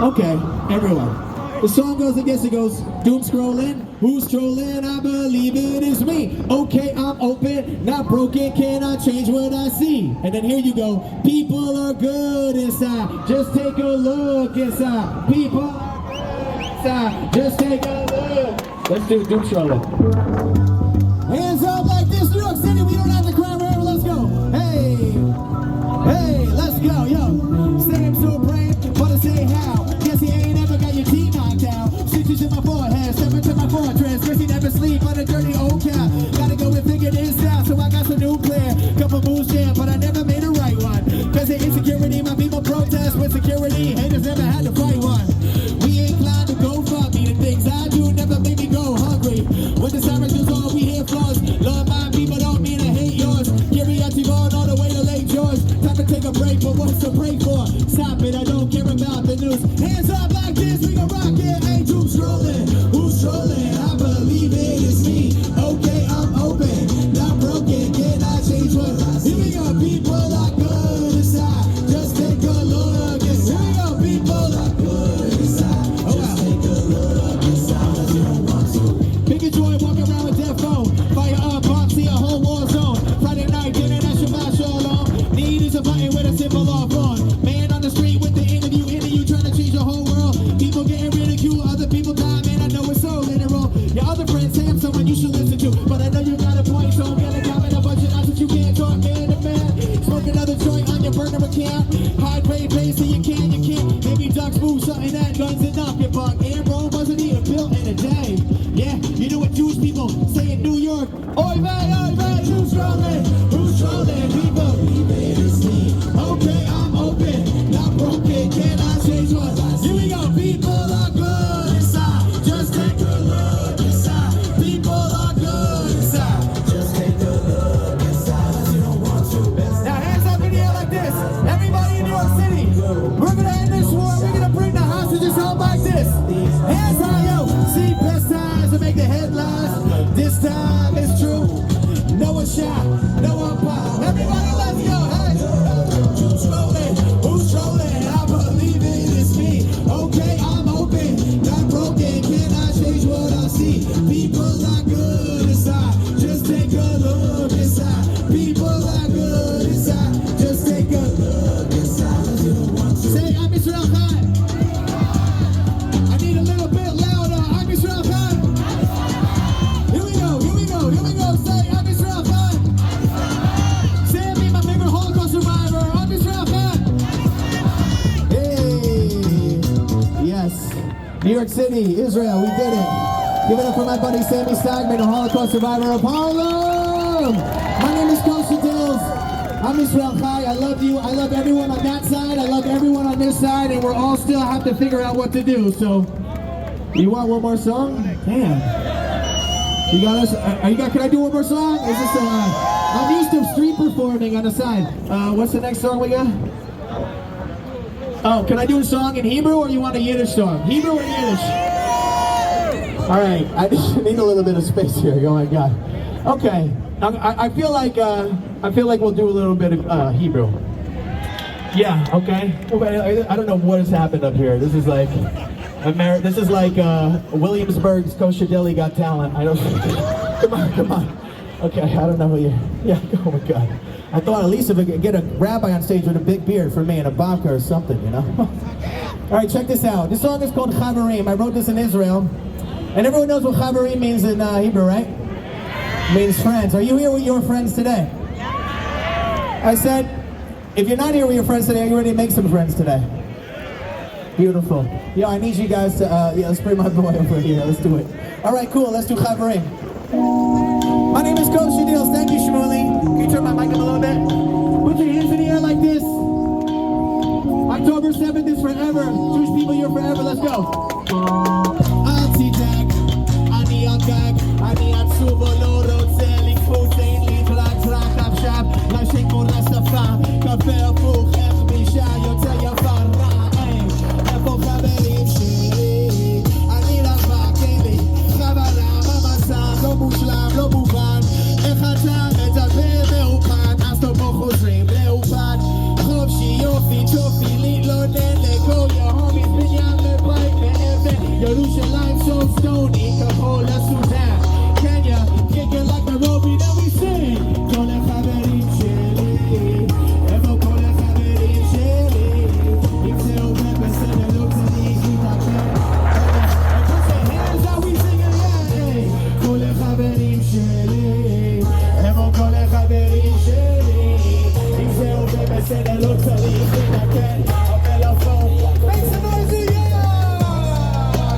Okay, everyone. The song goes, I guess it goes, doom scrolling, who's trolling? I believe it is me. Okay, I'm open, not broken, can I change what I see? And then here you go, people are good inside, just take a look inside. People are good inside, just take a look. Let's do doom scrolling. Hands up like this, New York City, we don't have to cry forever, let's go. Hey, hey, let's go, yo. Say I'm so brave, but I say how. Guess he ain't ever got your teeth knocked out. Stitches in my forehead, step into my fortress. Guess he never sleep on a dirty old cow. Gotta go and figure this out, so I got some new plan. Couple moves jam, but I never made the right one. Cause of insecurity, my people protest with security. Haters never had to fight one. We ain't inclined to go fuck me. The things I do never make me go hungry. When the sirens goes on, we hear flaws. Love my people, don't mean I hate yours. Curiosity going all the way to Lake George. Time to take a break, but what's the break for? Stop it, I don't care about the news. Hands up like this, we gon' rock it. Ain't doom scrolling, who's trolling? I believe it is me. Okay, I'm open, not broken. Can I change what I see? Here we go, people are good inside. Just take a look inside. Here we go, people are good inside. Just take a look inside. You don't want to. Pick a joy, walk around with death phone. Fire up, pop, see a whole war zone. Friday night, dinner, that's your match all on. Need is a button with a symbol off on. Man on the street with the interview, trying to change the whole world. People getting ridiculed, other people die, man, I know it's so literal. Your other friends say I'm someone you should listen to, but I know you got a point, so I'm gonna comment a bunch of odds that you can't talk man to man. Smoke another joint on your burner account. High grade pace so you can't. Maybe ducks move something that guns enough. Your punk and Rome wasn't even built in a day. Yeah, you know what Jewish people say in New York? Oy vey, who's trolling? Who's trolling? People, it is me. Okay, I'm open, not broken. Can I change what I see? Here we go, people are good inside. Just take a look inside. People are good inside. Just take a look inside. You don't want to. Now hands up in the air like this. Everybody in New York City, we're gonna end this war. We're gonna bring the hostages home like this. Hands high, yo. See, best times to make the headlines. This time it's true. No one shot, no one pop. Everybody, let's go. Hey, who's trolling? Who's trolling? I believe it is me. Okay, I'm open, not broken. Can I change what I see? People are good inside. Just take a look inside. People are good inside. Just take a look inside. You don't want to. Say, I'm Israel Khan. I need a little bit louder. I'm Israel Khan. Here we go. Say, I'm Israel Khan. Sammy, my favorite Holocaust survivor. I'm Israel Khan. Hey, yes. New York City, Israel, we did it. Give it up for my buddy Sammy Stagman, a Holocaust survivor of Harlem. My name is Kosher Dills. I'm Israel Chai. I love you. I love everyone on that side. I love everyone on this side, and we're all still have to figure out what to do. So, you want one more song? Damn. You got us? Can I do one more song? Is this I'm used to street performing on the side. What's the next song we got? Oh, can I do a song in Hebrew or you want a Yiddish song? Hebrew or Yiddish? All right, I just need a little bit of space here. Oh my God. Okay, I feel like we'll do a little bit of Hebrew. Yeah. Okay. I don't know what has happened up here. This is like Williamsburg's Kosher Deli Got Talent. I don't. Come on. Okay, I don't know who you. Yeah. Oh my God. I thought at least if I could get a rabbi on stage with a big beard for me and a babka or something, you know. All right, check this out. This song is called Chavarim. I wrote this in Israel, and everyone knows what Chavarim means in Hebrew, right? It means friends. Are you here with your friends today? I said, if you're not here with your friends today, are you ready to make some friends today? Beautiful. Yo, I need you guys to, let's bring my boy over here. Let's do it. All right, cool. Let's do Chavarim. My name is Coach Deals. Thank you, Shmuley. Can you turn my mic up a little bit? Put your hands in the air like this. October 7th is forever. Jewish people, you're forever. Let's go. Ani agag, ani atsuvo lo רוצה לקפוץ אין לי רק עכשיו לשק מול השפה קפה הפוך איך בישה יוצא יפה Stony, Kapola, Sudan, Kenya, kicking like Nairobi, then we sing. Kole Chaverim Sheli, Evo Kole Chaverim Sheli, Yimseu Pepe Senelu Tzadi Kitake. And put your hands out, we singing, yeah. Kole Chaverim Sheli, Evo Kole Chaverim Sheli, Yimseu Pepe Senelu Tzadi Kitake. Make some noise, yeah!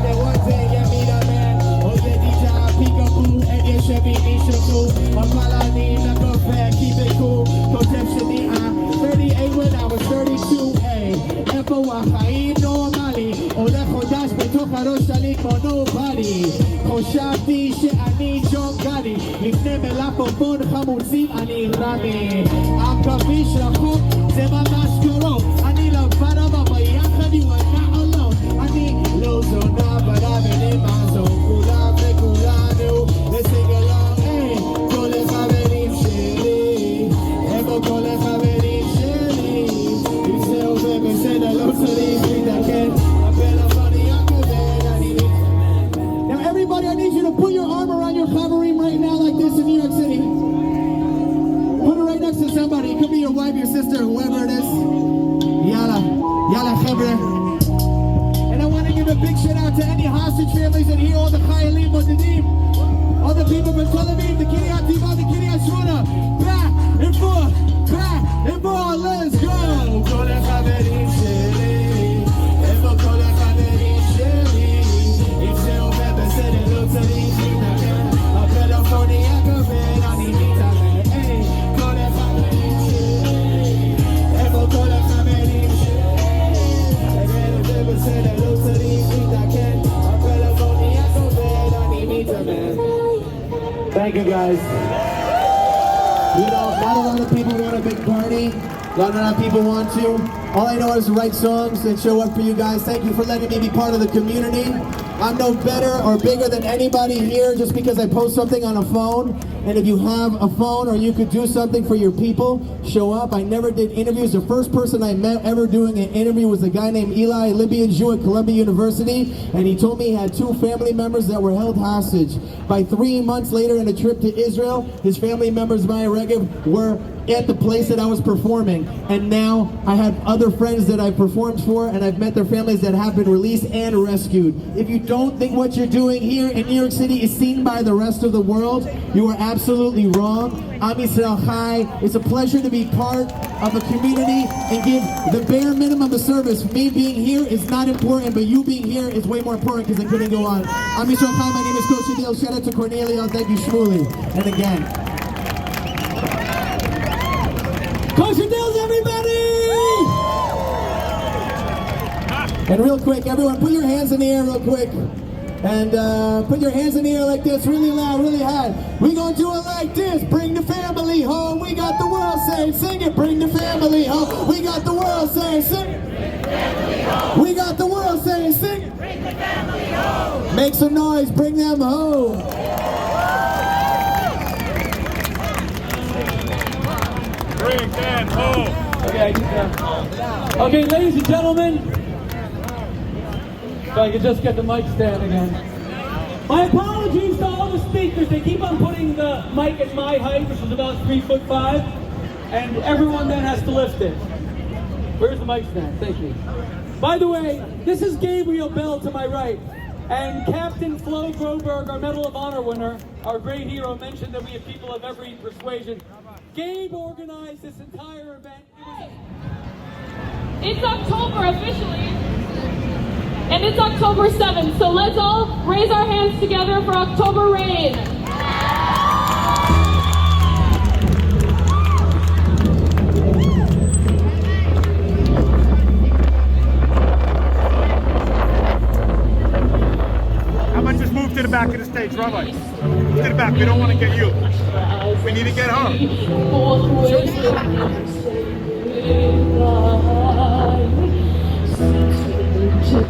That one day, yeah, me the man. Oh, yeah, DJ, peekaboo, and you should be Nishaku. I'm Malani, not go fair, keep it cool. Conceptually, I'm 38 when I was 32, hey. Epo Wachaim, no Mali. Ole Chodash, בתוך הראש שלי כמו nobody. חושבתי שאני ג'ון גדי. לפני מלפפון חמוצים, אני רמי. הכביש רחוק, זה ממש קרוב. אני לבד אבל ביחד, you are not alone. אני לא זונה, but I'm in my zone. כולם וכולנו, let's sing along, hey. כל החברים שלי, איפה כל החברים שלי? אם זה עובר בסדר, לא צריך להתקן. הפלאפוני הכבד, אני מתחמם. Now everybody, I need you to put your arm around your chaverim right now like this in New York City. Put it right next to somebody. It could be your wife, your sister, whoever it is. Yalla, yalla Chabre. And I want to give a big shout out to any hostage families in here, all the Chayalim, Modedim, all the people from Tel Aviv, the Kiryat Tiva, the Kiryat Shmona. Back and forth, let's go. Kol hachaverim sheli, evo kol hachaverim sheli, if זה עובר בסדר לא צריך להתנגד, הפלאפוני הכבד אני מתאמן, היי, כל החברים שלי, איפה כל החברים שלי, זה בסדר לא צריך להתנגד, הפלאפוני הכבד אני מתאמן. Thank you guys. You know, not a lot of people want a big party. Not enough people want to. All I know is to write songs and show up for you guys. Thank you for letting me be part of the community. I'm no better or bigger than anybody here just because I post something on a phone. And if you have a phone or you could do something for your people, show up. I never did interviews. The first person I met ever doing an interview was a guy named Eli, a Libyan Jew at Columbia University. And he told me he had 2 family members that were held hostage. By 3 months later in a trip to Israel, his family members, Maya Regev, were at the place that I was performing. And now I have other friends that I've performed for, and I've met their families that have been released and rescued. If you don't think what you're doing here in New York City is seen by the rest of the world, you are absolutely wrong. Am Yisrael Chai. It's a pleasure to be part of a community and give the bare minimum of service. Me being here is not important, but you being here is way more important because I couldn't go on. Am Yisrael Chai. My name is Coach Adil. Shout out to Cornelio. Thank you, Shmuley. And again. Coach Adil's, everybody! And real quick, everyone, put your hands in the air real quick. And put your hands in the air like this, really loud, really high. We gonna do it like this. Bring the family home. We got the world saying, sing it. Bring the family home. We got the world saying, sing it. We got the world saying, sing it. Bring the family home. Make some noise. Bring them home. Bring them home. Okay, ladies and gentlemen, if I could just get the mic stand again. My apologies to all the speakers. They keep on putting the mic at my height, which is about 3'5", and everyone then has to lift it. Where's the mic stand? Thank you. By the way, this is Gabriel Bell to my right, and Captain Florent Groberg, our Medal of Honor winner, our great hero, mentioned that we have people of every persuasion. Gabe organized this entire event. It's October officially, and it's October 7th, so let's all raise our hands together for October Rain. How about just move to the back of the stage, Rabbi? To the back, we don't want to get you. We need to get her.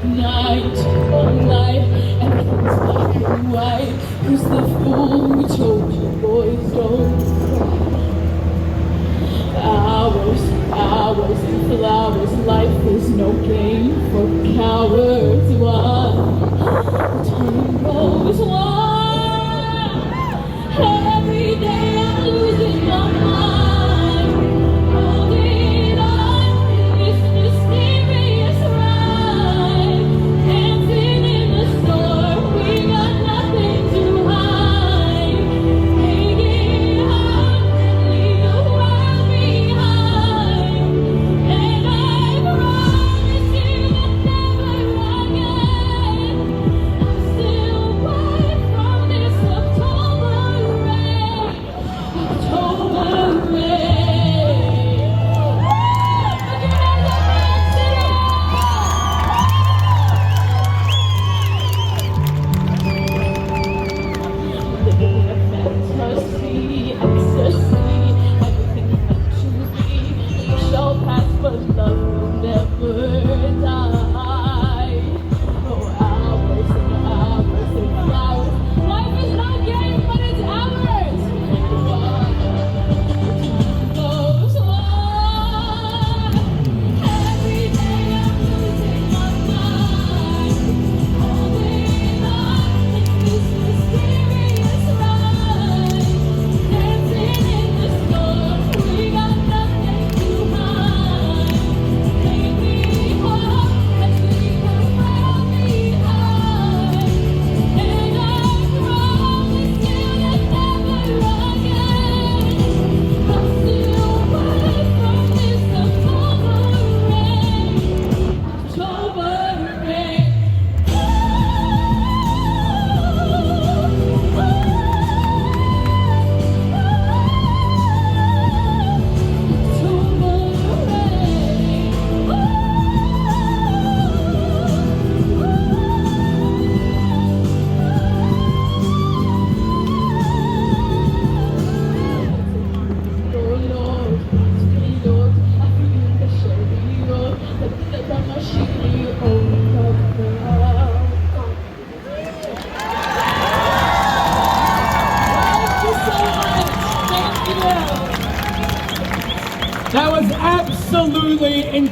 Night, one night, everything's black and white. Who's the fool we told you boys don't cry? Hours and flowers, life is no game for cowards. One time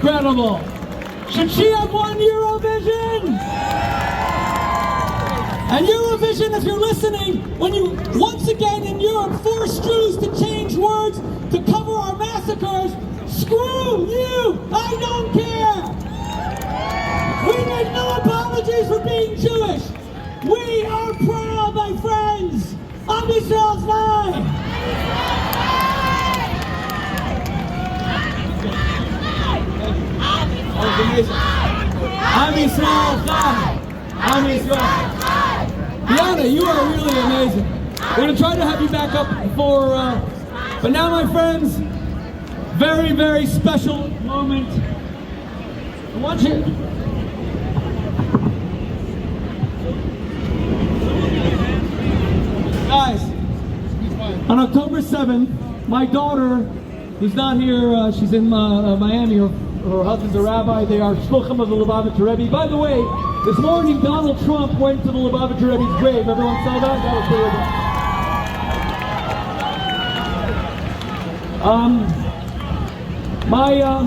Incredible. Should she have won Eurovision? And Eurovision, if you're listening, when you once again in Europe force Jews to change words to cover our massacres, screw you! I don't care! We make no apologies for being Jewish. We are proud, my friends. Am Yisrael's line. That was amazing. Am Yisrael's line. Am Yisrael. Diana, you are really amazing. We're going to try to have you back up for, but now, my friends, very, very special moment. I want you. Guys, on October 7th, my daughter, who's not here, she's in Miami, her husband's a rabbi, they are shluchim of the Lubavitcher Rebbe. By the way, this morning Donald Trump went to the Lubavitcher Rebbe's grave. Everyone saw that? That was pretty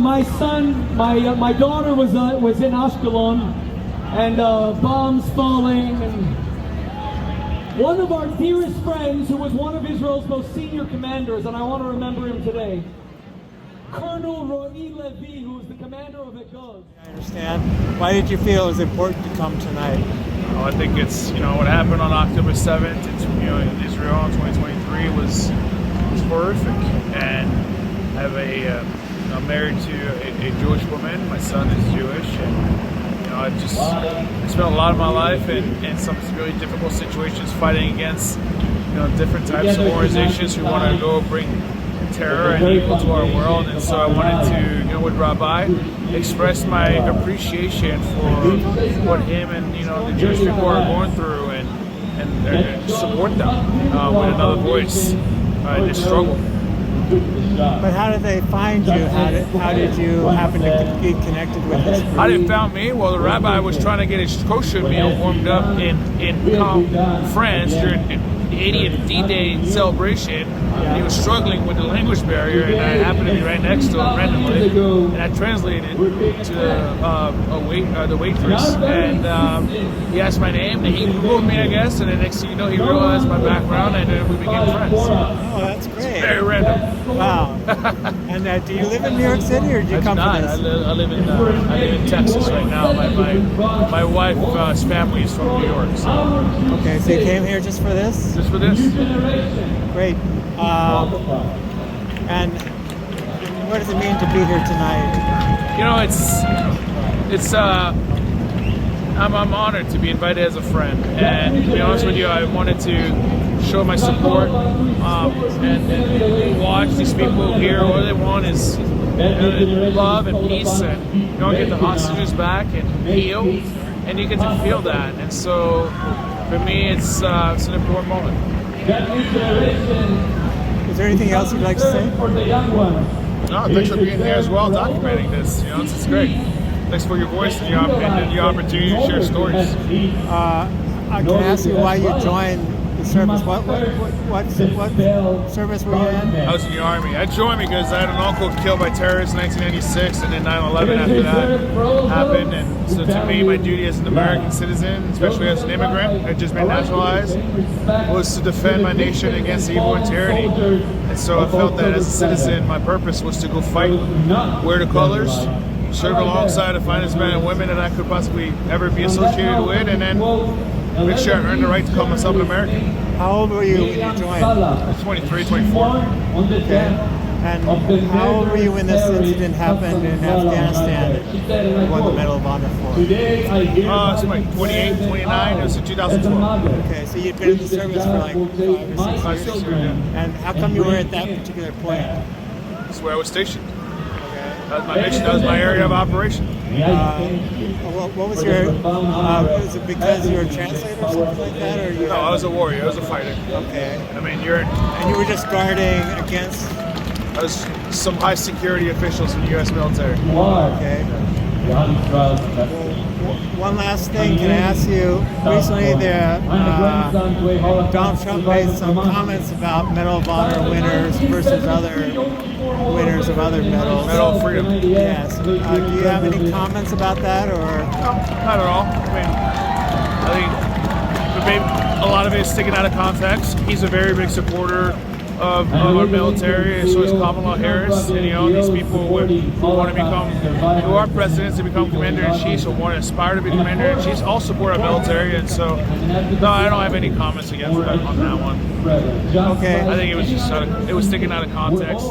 my son, my daughter was in Ashkelon, and bombs falling, and one of our dearest friends, who was one of Israel's most senior commanders, and I want to remember him today, Colonel Roy Levy, who was the commander of Gaza. I understand. Why did you feel it was important to come tonight? Well, I think it's, what happened on October 7th, in Israel in 2023 was horrific. And I have I'm married to a Jewish woman. My son is Jewish, and I spent a lot of my life in some really difficult situations fighting against different types of organizations who want to go bring terror and evil to our world. And so I wanted to, with Rabbi, express my appreciation for what him and the Jewish people are going through, and support them with another voice in this struggle. But how did they find you? How did you happen to get connected with this group? How did it found me? Well, the rabbi was trying to get his kosher meal warmed up in France during the 80th D-Day celebration. He was struggling with the language barrier, and I happened to be right next to him randomly, and I translated to the waitress, and he asked my name, and he Googled me, I guess, and the next thing you know, he realized my background, and then we became friends. Oh, that's great. It's very random. Wow. And do you live in New York City, or did you come from this? I live in Texas right now. My wife's family is from New York. So. Okay, so you came here just for this? Just for this. Great. And what does it mean to be here tonight? I'm honored to be invited as a friend, and to be honest with you, I wanted to show my support and watch these people here. All they want is love and peace, and get the hostages back and heal, and you get to feel that. And so for me, it's an important moment. Is there anything else you'd like to say? No, thanks for being here as well, documenting this. It's great. Thanks for your voice and your opportunity to share stories. I can ask you why you joined the service. What service were you in? I was in the Army. I joined because I had an uncle killed by terrorists in 1996, and then 9/11 after that happened. And so to me, my duty as an American citizen, especially as an immigrant who had just been naturalized, was to defend my nation against evil and tyranny. And so I felt that as a citizen, my purpose was to go fight, wear the colors, serve alongside the finest men and women that I could possibly ever be associated with, and then make sure I earned the right to call myself an American. How old were you when you joined? 23, 24. Okay. And how old were you when this incident happened in Afghanistan that you won the Medal of Honor for? It's like 28, 29. It was in 2012. Okay, so you'd been in the service for like 5 or 6 years. And how come you were at that particular point? That's where I was stationed. That was my mission. That was my area of operation. What was your? Was it because you were a translator or something like that, or you? No, I was a warrior. I was a fighter. Okay. I mean, and you were just guarding against. I was some high security officials in the U.S. military. Okay. one last thing, can I ask you? Recently, Donald Trump made some comments about Medal of Honor winners versus other winners of other medals. Medal of Freedom. Yes. Do you have any comments about that, or? No, not at all. I think a lot of it is taken out of context. He's a very big supporter of our military, and so is Kamala Harris, and these people who want to become, who are presidents to become commander-in-chiefs, or want to aspire to be commander-in-chiefs, all support our military, and so, no, I don't have any comments against that on that one. Okay. I think it was just it was taken out of context.